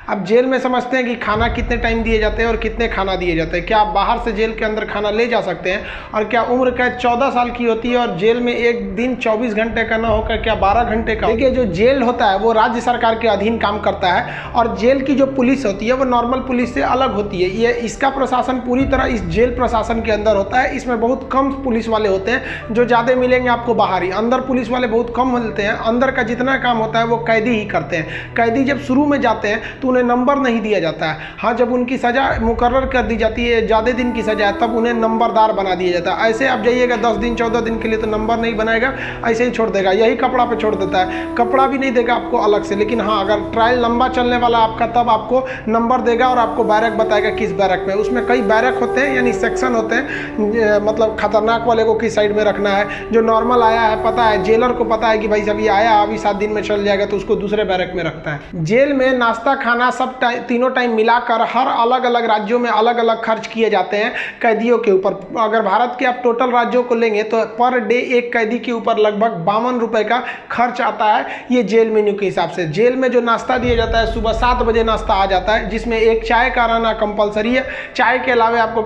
अब जेल में समझते हैं कि खाना कितने टाइम दिए जाते हैं और कितने खाना दिए जाते हैं। क्या आप बाहर से जेल के अंदर खाना ले जा सकते हैं? और क्या उम्र कैद 14 साल की होती है और जेल में एक दिन 24 घंटे का ना होकर क्या 12 घंटे का? देखिए, जो जेल होता है वो राज्य सरकार के अधीन काम करता है और जेल की जो पुलिस होती है वो नॉर्मल पुलिस से अलग होती है। ये इसका प्रशासन पूरी तरह इस जेल प्रशासन के अंदर होता है। इसमें बहुत कम पुलिस वाले होते हैं, जो ज़्यादा मिलेंगे आपको बाहर ही। अंदर पुलिस वाले बहुत कम मिलते हैं। अंदर का जितना काम होता है वो कैदी ही करते हैं। कैदी जब शुरू में जाते हैं तो उन्हें नंबर नहीं दिया जाता है। हाँ, जब उनकी सज़ा मुकर्रर कर दी जाती है, ज़्यादा दिन की सज़ा है, तब उन्हें नंबरदार बना दिया जाता है। ऐसे आप जाइएगा 10 दिन 14 दिन के लिए तो नंबर नहीं बनाएगा, ऐसे ही छोड़ देगा। यही कपड़ा पे छोड़ देता है, कपड़ा भी नहीं देगा आपको अलग से। लेकिन हाँ, अगर ट्रायल लंबा चलने वाला आपका, तब आपको नंबर देगा और आपको बैरक बताएगा किस बैरक में। उसमें कई बैरक होते हैं, यानी सेक्शन होते हैं। मतलब खतरनाक वाले को किस साइड में रखना है, जो नॉर्मल आया है पता है, जेलर को पता है कि भाई जब ये आया अभी 7 दिन में चल जाएगा, तो उसको दूसरे बैरक में रखता है। जेल में नाश्ता खाना सब तीनों टाइम मिलाकर हर अलग अलग राज्यों में अलग अलग खर्च किए जाते हैं कैदियों के ऊपर। अगर भारत के आप टोटल राज्यों को लेंगे तो पर डे एक कैदी के ऊपर लगभग 52 रुपए का खर्च आता है, ये जेल मेन्यू के हिसाब से। जेल में जो नाश्ता दिया जाता है, सुबह 7 बजे नाश्ता आ जाता है, जिसमें एक चाय का रहना कंपलसरी है। चाय के अलावा आपको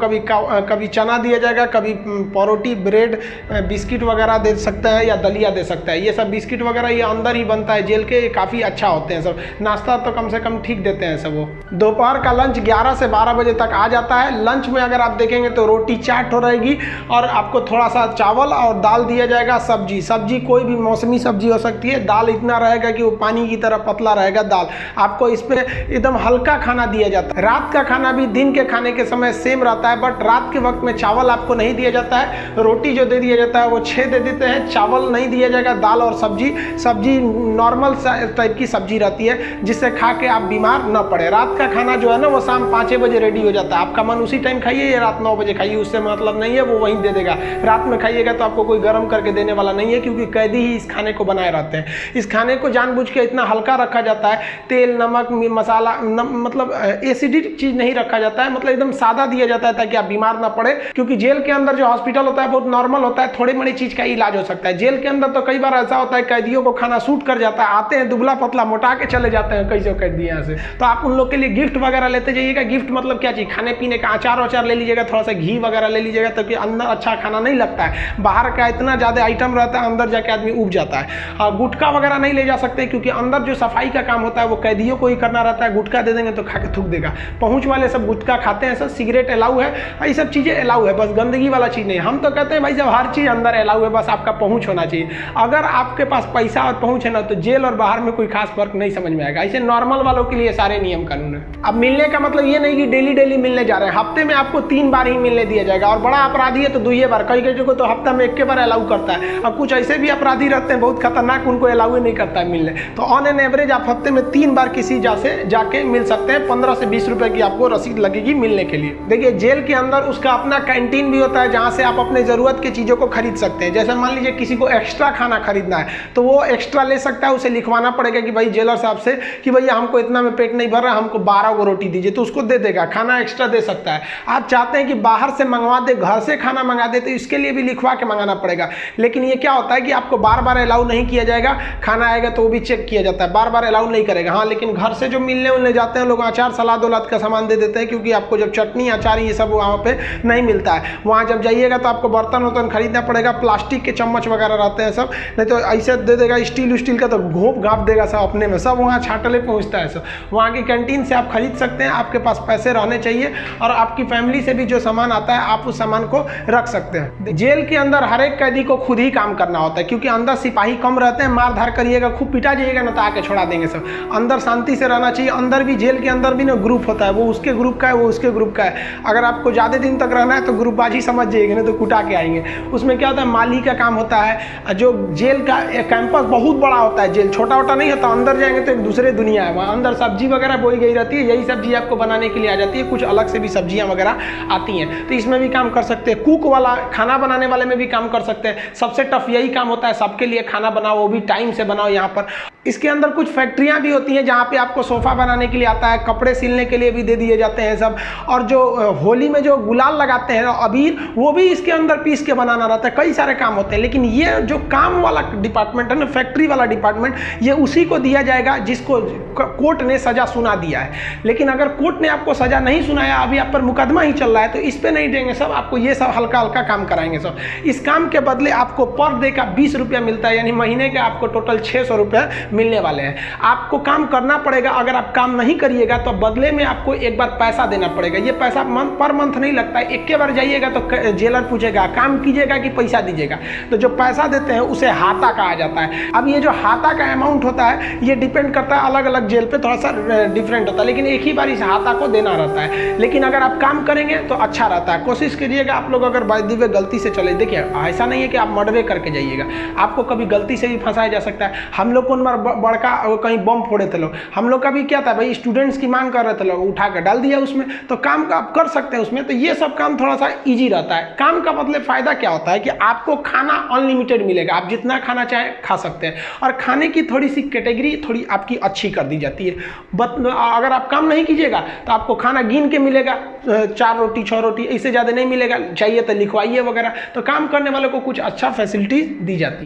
कभी चना दिया जाएगा, कभी परोटी, ब्रेड, बिस्किट वगैरह दे सकता है या दलिया दे सकता है। ये सब बिस्किट वगैरह ये अंदर ही बनता है जेल के, काफ़ी अच्छा होते हैं सब। नाश्ता तो कम से कम ठीक देते हैं सब वो। दोपहर का लंच 11 से 12 बजे तक आ जाता है। लंच में अगर आप देखेंगे तो रोटी 4 ठो रहेगी और आपको थोड़ा सा चावल और दाल दिया जाएगा। सब्जी कोई भी मौसमी सब्जी हो सकती है। दाल इतना रहेगा कि वो पानी की तरह पतला रहेगा दाल। आपको इस पे एकदम हल्का खाना दिया जाता है। रात का खाना भी दिन के खाने के समय सेम रहता है, बट रात के वक्त में चावल आपको नहीं दिया जाता है। रोटी जो दे दिया जाता है वो 6 दे देते हैं, चावल नहीं दिया जाएगा। दाल और सब्जी नॉर्मल टाइप की सब्जी रहती है, जिससे खा के आप बीमार न पड़े। रात का खाना जो है ना वो शाम 5 बजे रेडी हो जाता है। आपका मन उसी टाइम खाइए या रात 9 बजे खाइए, उससे मतलब नहीं है, वो वहीं दे देगा। रात में खाइएगा तो आपको कोई गर्म करके देने वाला नहीं है, क्योंकि कैदी ही इस खाने को बनाए रहते हैं। इस खाने को जानबूझ के इतना हल्का रखा जाता है, तेल नमक मसाला मतलब एसिडिक चीज नहीं रखा जाता है, मतलब एकदम सादा दिया जाता है ताकि आप बीमार ना पड़े। क्योंकि जेल के अंदर जो हॉस्पिटल होता है बहुत नॉर्मल होता है, थोड़ी बड़ी चीज का इलाज हो सकता है। जेल के अंदर तो कई बार ऐसा होता है कैदियों को खाना सूट कर जाता है, आते हैं दुबला पतला मोटा के चले जाते हैं कई कैदी यहाँ से। तो आप उन लोग के लिए गिफ्ट वगैरह लेते जाइएगा। गिफ्ट मतलब क्या चीज, खाने पीने का अचार ले लीजिएगा, थोड़ा सा घी वगैरह ले लीजिएगा, ताकि अंदर अच्छा खाना नहीं लगता है। बाहर का इतना ज्यादा आइटम रहता है, अंदर जाके आदमी उब जाता है। और गुटखा वगैरह नहीं ले जा सकते, क्योंकि अंदर जो सफाई का काम होता है वो कैदियों को ही करना रहता है। गुटखा दे देंगे तो खा के थूक देगा। पहुंच वाले सब गुटखा खाते हैं, सब सिगरेट अलाउ है, ये सब चीजें अलाउ है, बस गंदगी वाला चीज नहीं। हम तो कहते हैं भाई जब हर चीज अंदर अलाउ है, बस आपका पहुंच होना चाहिए। अगर आपके पास पैसा और पहुंच है ना, तो जेल और बाहर में कोई खास फर्क नहीं समझ में आएगा। ऐसे नॉर्मल वालों के लिए सारे नियम कानून है। अब मिलने का मतलब ये नहीं कि डेली मिलने जा रहे हैं, हफ्ते में आपको 3 बार ही मिलने दिया जाएगा। और बड़ा अपराधी है तो 2 बार, कई को तो हफ्ता में 1 बार अलाउ करता है। और कुछ ऐसे भी अपराधी रहते हैं बहुत खतरनाक, उनको अलाउ नहीं करता है मिलने। तो ऑन एन एवरेज आप हफ्ते में 3 बार किसी जाके मिल सकते हैं। 15 से 20 रुपए की आपको रसीद लगेगी मिलने के लिए। देखिए, जेल के अंदर उसका अपना कैंटीन भी होता है, जहां से आप अपने जरूरत की चीजों को खरीद सकते हैं। जैसे मान लीजिए किसी को एक्स्ट्रा खाना खरीदना है तो वो एक्स्ट्रा ले सकता है। उसे लिखवाना पड़ेगा कि भाई जेलर साहब से कि भैया हमको इतना में पेट नहीं भर रहा, हमको 12 को रोटी दीजिए, तो उसको दे देगा, खाना एक्स्ट्रा दे सकता है। आप चाहते हैं कि बाहर से मंगवा दे, घर से खाना मंगा दे, तो इसके लिए भी लिखवा के मंगाना पड़ेगा। लेकिन ये क्या होता है कि आपको बार बार अलाउ नहीं किया जाएगा। खाना आएगा तो वो भी चेक किया जाता है, बार बार अलाउ नहीं करेगा। हाँ, लेकिन घर से जो मिलने उलने जाते हैं लोग, अचार सलाद वलाद का सामान दे देते हैं, क्योंकि आपको जब चटनी अचार ये सब वहाँ पे नहीं मिलता है। वहाँ जब जाइएगा तो आपको बर्तन वर्तन खरीदना पड़ेगा, प्लास्टिक के चम्मच वगैरह रहते हैं सब, नहीं तो ऐसे दे देगा स्टील का, तो घोप घाप देगा सब अपने में, सब वहाँ छाटले पहुँचता है सब। वहाँ की कैंटीन से आप खरीद सकते हैं, आपके पास पैसे रहने चाहिए, और आपकी फैमिली से भी जो सामान आता है आप उस सामान को रख सकते हैं। जेल के अंदर हर एक कैदी को खुद ही काम करना होता है, क्योंकि अंदर सिपाही कम रहते हैं। मार धार करिएगा, खूब पिटा जाइएगा ना, तो आके छोड़ा देंगे सब। अंदर शांति से रहना चाहिए। अंदर भी, जेल के अंदर भी ना ग्रुप होता है, वो उसके ग्रुप का है, वो उसके ग्रुप का है। अगर आपको ज़्यादा दिन तक रहना है तो ग्रुपबाजी समझ जाइएगा, नहीं तो कुटा के आएंगे। उसमें क्या होता है, माली का काम होता है। जो जेल का कैंपस बहुत बड़ा होता है, जेल छोटा वोटा नहीं होता। अंदर जाएंगे तो एक दूसरे दुनिया है। वहाँ अंदर सब्जी वगैरह बोई गई रहती है, यही सब्जी आपको बनाने के लिए आ जाती है। कुछ अलग से भी सब्जियां वगैरह आती हैं, तो इसमें भी काम कर सकते हैं। कुक वाला, खाना बनाने वाले में भी काम कर सकते हैं। सबसे टफ यही काम होता है, सबके लिए खाना बनाओ, वो भी टाइम से बनाओ। यहाँ पर इसके अंदर कुछ फैक्ट्रियां भी होती हैं, जहाँ पे आपको सोफा बनाने के लिए आता है, कपड़े सिलने के लिए भी दे दिए जाते हैं सब। और जो होली में जो गुलाल लगाते हैं अबीर, वो भी इसके अंदर पीस के बनाना रहता है। कई सारे काम होते हैं। लेकिन ये जो काम वाला डिपार्टमेंट है ना, फैक्ट्री वाला डिपार्टमेंट, ये उसी को दिया जाएगा जिसको कोर्ट ने सज़ा सुना दिया है। लेकिन अगर कोर्ट ने आपको सज़ा नहीं सुनाया, अभी आप पर मुकदमा ही चल रहा है, तो इस पर नहीं देंगे सब, आपको ये सब हल्का हल्का काम कराएंगे सब। इस काम के बदले आपको पर डे का 20 रुपया मिलता है, यानी महीने के आपको टोटल 600 रुपये मिलने वाले हैं। आपको काम करना पड़ेगा, अगर आप काम नहीं करिएगा तो बदले में आपको एक बार पैसा देना पड़ेगा। ये पैसा पर मंथ नहीं लगता है, एक के बार जाइएगा तो जेलर पूछेगा काम कीजिएगा कि पैसा दीजिएगा, तो जो पैसा देते हैं उसे हाता कहा जाता है। अब ये जो हाता का अमाउंट होता है ये डिपेंड करता है, अलग अलग जेल पे थोड़ा सा डिफरेंट होता है, लेकिन एक ही बार इस हाता को देना रहता है। लेकिन अगर आप काम करेंगे तो अच्छा रहता है। कोशिश करिएगा आप लोग, अगर बाय द वे गलती से चले, देखिए ऐसा नहीं है कि आप मर्डर करके जाइएगा, आपको कभी गलती से भी फंसाया जा सकता है। हम लोग को बड़का कहीं बम फोड़े थे लोग, हम लोग का भी क्या था भाई, स्टूडेंट्स की मांग कर रहे थे लोग, उठा कर डाल दिया उसमें, तो काम का आप कर सकते हैं उसमें। तो ये सब काम थोड़ा सा ईजी रहता है। काम का मतलब फायदा क्या होता है कि आपको खाना अनलिमिटेड मिलेगा, आप जितना खाना चाहें खा सकते हैं, और खाने की थोड़ी सी कैटेगरी थोड़ी आपकी अच्छी कर दी जाती है। अगर आप काम नहीं कीजिएगा तो आपको खाना गिन के मिलेगा, 4 रोटी 6 रोटी, इससे ज़्यादा नहीं मिलेगा, चाहिए तो लिखवाइए वगैरह। तो काम करने वालों को कुछ अच्छा फैसिलिटी दी जाती है।